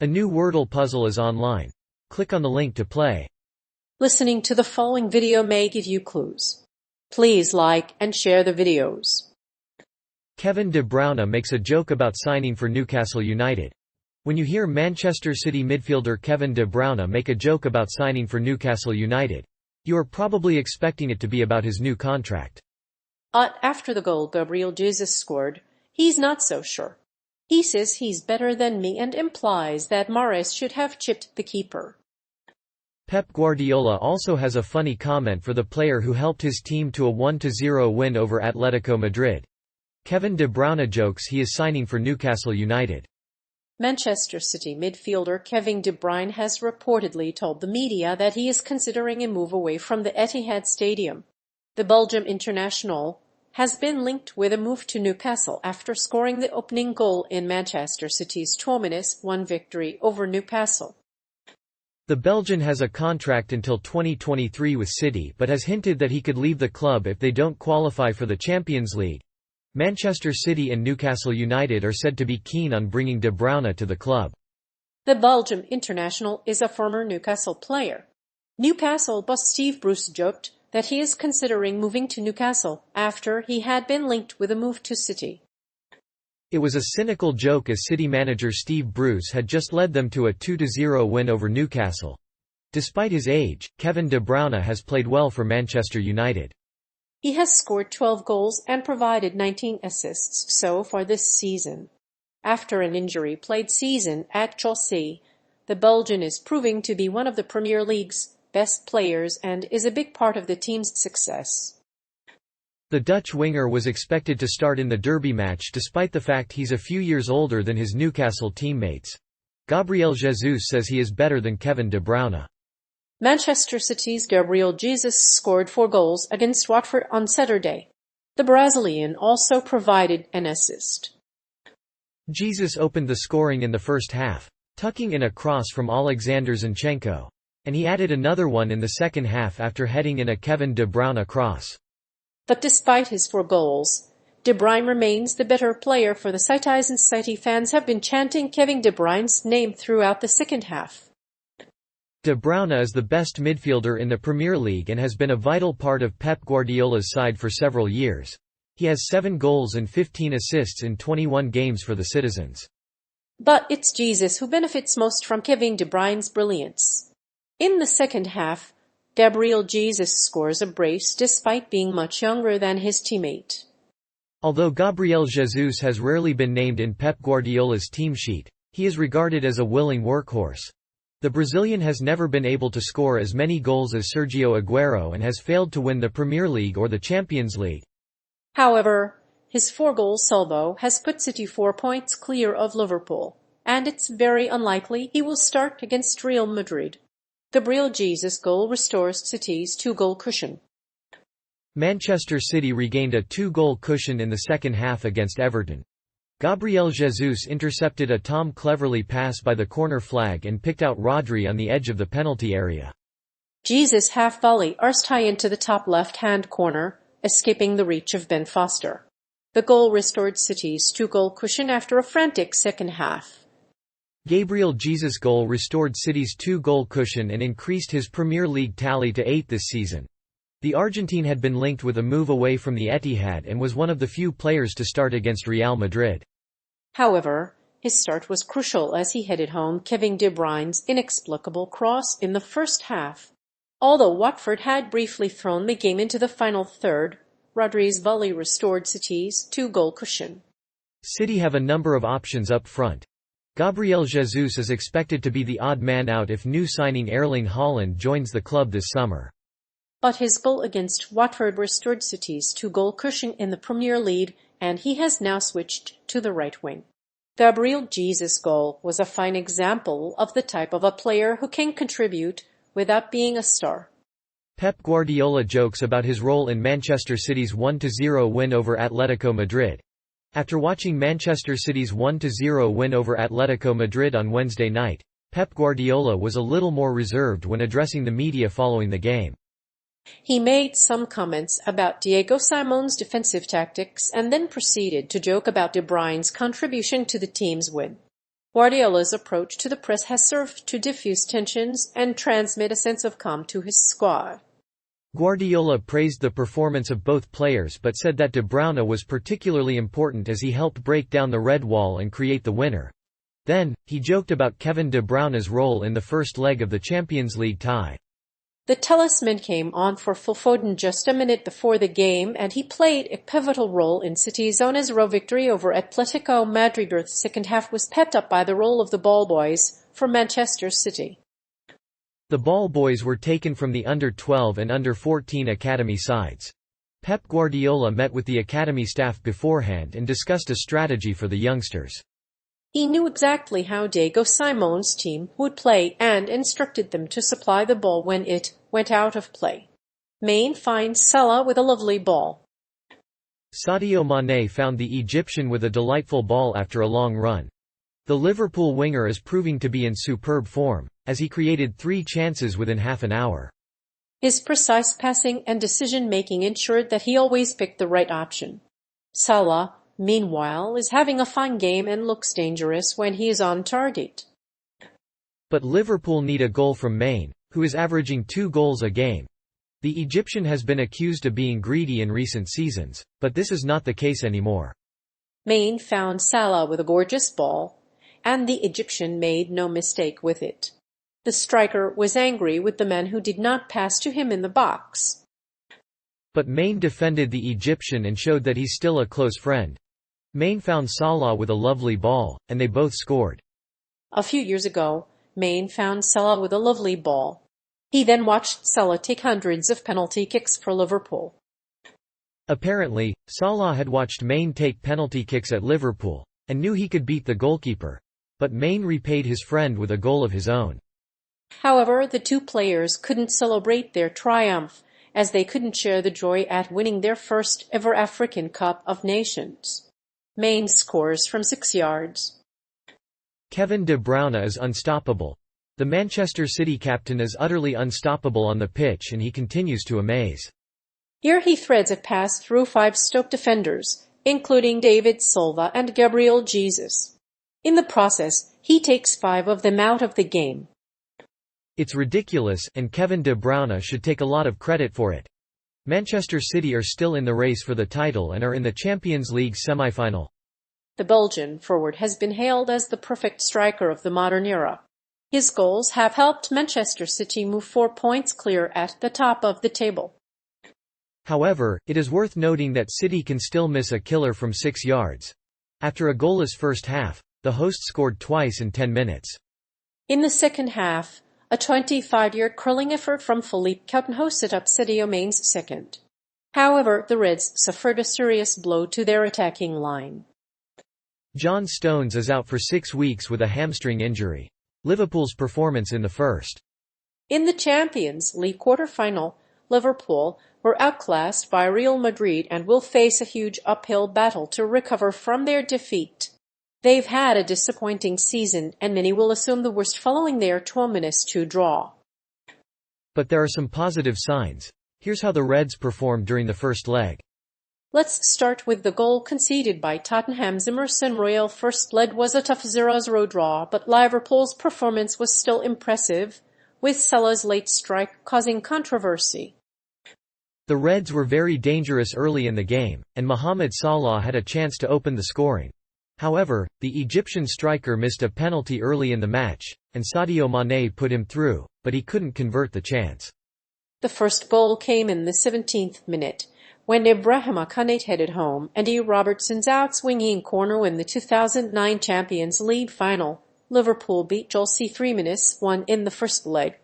A new Wordle puzzle is online. Click on the link to play. Listening to the following video may give you clues. Please like and share the videos. Kevin De Bruyne makes a joke about signing for Newcastle United. When you hear Manchester City midfielder Kevin De Bruyne make a joke about signing for Newcastle United, you are probably expecting it to be about his new contract. After the goal Gabriel Jesus scored, he's not so sure. He says he's better than me and implies that Mahrez should have chipped the keeper. Pep Guardiola also has a funny comment for the player who helped his team to a 1-0 win over Atletico Madrid. Kevin De Bruyne jokes he is signing for Newcastle United. Manchester City midfielder Kevin De Bruyne has reportedly told the media that he is considering a move away from the Etihad Stadium. The Belgium international has been linked with a move to Newcastle after scoring the opening goal in Manchester City's 2-1 victory over Newcastle. The Belgian has a contract until 2023 with City but has hinted that he could leave the club if they don't qualify for the Champions League. Manchester City and Newcastle United are said to be keen on bringing De Bruyne to the club. The Belgium international is a former Newcastle player. Newcastle boss Steve Bruce joked that he is considering moving to Newcastle after he had been linked with a move to City. It was a cynical joke as City manager Steve Bruce had just led them to a 2-0 win over Newcastle. Despite his age, Kevin De Bruyne has played well for Manchester United. He has scored 12 goals and provided 19 assists so far this season. After an injury-plagued season at Chelsea, the Belgian is proving to be one of the Premier League's best players and is a big part of the team's success. The Dutch winger was expected to start in the derby match despite the fact he's a few years older than his Newcastle teammates. Gabriel Jesus says he is better than Kevin De Bruyne. Manchester City's Gabriel Jesus scored 4 goals against Watford on Saturday. The Brazilian also provided an assist. Jesus opened the scoring in the first half, tucking in a cross from Alexander Zinchenko. And he added another one in the second half after heading in a Kevin De Bruyne cross. But despite his 4 goals, De Bruyne remains the better player for the Cities, and City fans have been chanting Kevin De Bruyne's name throughout the second half. De Bruyne is the best midfielder in the Premier League and has been a vital part of Pep Guardiola's side for several years. He has 7 goals and 15 assists in 21 games for the Citizens. But it's Jesus who benefits most from Kevin De Bruyne's brilliance. In the second half, Gabriel Jesus scores a brace despite being much younger than his teammate. Although Gabriel Jesus has rarely been named in Pep Guardiola's team sheet, he is regarded as a willing workhorse. The Brazilian has never been able to score as many goals as Sergio Aguero and has failed to win the Premier League or the Champions League. However, his 4-goal salvo has put City 4 points clear of Liverpool, and it's very unlikely he will start against Real Madrid. Gabriel Jesus' goal restores City's 2-goal cushion. Manchester City regained a 2-goal cushion in the second half against Everton. Gabriel Jesus intercepted a Tom Cleverley pass by the corner flag and picked out Rodri on the edge of the penalty area. Jesus' half-volley arced high into the top left-hand corner, escaping the reach of Ben Foster. The goal restored City's 2-goal cushion after a frantic second half. Gabriel Jesus' goal restored City's 2-goal cushion and increased his Premier League tally to 8 this season. The Argentine had been linked with a move away from the Etihad and was one of the few players to start against Real Madrid. However, his start was crucial as he headed home Kevin De Bruyne's inexplicable cross in the first half. Although Watford had briefly thrown the game into the final third, Rodri's volley restored City's 2-goal cushion. City have a number of options up front. Gabriel Jesus is expected to be the odd man out if new signing Erling Haaland joins the club this summer. But his goal against Watford restored City's 2-goal cushion in the Premier League, and he has now switched to the right wing. Gabriel Jesus' goal was a fine example of the type of a player who can contribute without being a star. Pep Guardiola jokes about his role in Manchester City's 1-0 win over Atletico Madrid. After watching Manchester City's 1-0 win over Atletico Madrid on Wednesday night, Pep Guardiola was a little more reserved when addressing the media following the game. He made some comments about Diego Simeone's defensive tactics and then proceeded to joke about De Bruyne's contribution to the team's win. Guardiola's approach to the press has served to diffuse tensions and transmit a sense of calm to his squad. Guardiola praised the performance of both players but said that De Bruyne was particularly important as he helped break down the red wall and create the winner. Then, he joked about Kevin De Bruyne's role in the first leg of the Champions League tie. The talisman came on for Phil Foden just a minute before the game, and he played a pivotal role in City's 1-0 victory over Atletico Madrid. The second half was pepped up by the role of the ball boys for Manchester City. The ball boys were taken from the under-12 and under-14 academy sides. Pep Guardiola met with the academy staff beforehand and discussed a strategy for the youngsters. He knew exactly how Diego Simeone's team would play and instructed them to supply the ball when it went out of play. Maine finds Salah with a lovely ball. Sadio Mané found the Egyptian with a delightful ball after a long run. The Liverpool winger is proving to be in superb form, as he created 3 chances within half an hour. His precise passing and decision-making ensured that he always picked the right option. Salah, meanwhile, is having a fine game and looks dangerous when he is on target. But Liverpool need a goal from Maine, who is averaging 2 goals a game. The Egyptian has been accused of being greedy in recent seasons, but this is not the case anymore. Maine found Salah with a gorgeous ball, and the Egyptian made no mistake with it. The striker was angry with the man who did not pass to him in the box. But Maine defended the Egyptian and showed that he's still a close friend. Maine found Salah with a lovely ball, and they both scored. A few years ago, Maine found Salah with a lovely ball. He then watched Salah take hundreds of penalty kicks for Liverpool. Apparently, Salah had watched Maine take penalty kicks at Liverpool, and knew he could beat the goalkeeper. But Maine repaid his friend with a goal of his own. However, the two players couldn't celebrate their triumph, as they couldn't share the joy at winning their first ever African Cup of Nations. Maine scores from 6 yards. Kevin De Bruyne is unstoppable. The Manchester City captain is utterly unstoppable on the pitch and he continues to amaze. Here he threads a pass through 5 Stoke defenders, including David Silva and Gabriel Jesus. In the process, he takes 5 of them out of the game. It's ridiculous, and Kevin De Bruyne should take a lot of credit for it. Manchester City are still in the race for the title and are in the Champions League semi-final. The Belgian forward has been hailed as the perfect striker of the modern era. His goals have helped Manchester City move 4 points clear at the top of the table. However, it is worth noting that City can still miss a killer from 6 yards. After a goalless first half, the hosts scored twice in 10 minutes. In the second half, a 25-yard curling effort from Philippe Coutinho set up Sadio Mane's second. However, the Reds suffered a serious blow to their attacking line. John Stones is out for 6 weeks with a hamstring injury. Liverpool's performance in the first. In the Champions League quarter-final, Liverpool were outclassed by Real Madrid and will face a huge uphill battle to recover from their defeat. They've had a disappointing season, and many will assume the worst following their 2-2 draw. But there are some positive signs. Here's how the Reds performed during the first leg. Let's start with the goal conceded by Tottenham's Emerson Royal. First leg was a tough 0-0 draw, but Liverpool's performance was still impressive, with Salah's late strike causing controversy. The Reds were very dangerous early in the game, and Mohamed Salah had a chance to open the scoring. However, the Egyptian striker missed a penalty early in the match, and Sadio Mané put him through, but he couldn't convert the chance. The first goal came in the 17th minute, when Ibrahima Konate headed home Andy Robertson's out-swinging corner in the 2009 Champions League final. Liverpool beat Chelsea 3-1 in the first leg.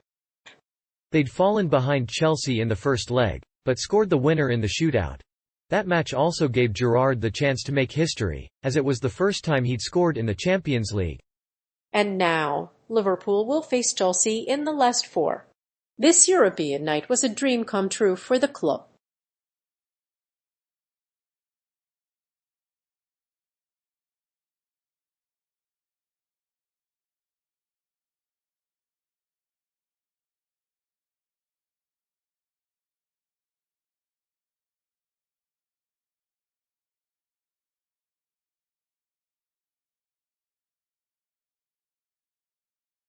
They'd fallen behind Chelsea in the first leg, but scored the winner in the shootout. That match also gave Gerrard the chance to make history, as it was the first time he'd scored in the Champions League. And now, Liverpool will face Chelsea in the last 4. This European night was a dream come true for the club.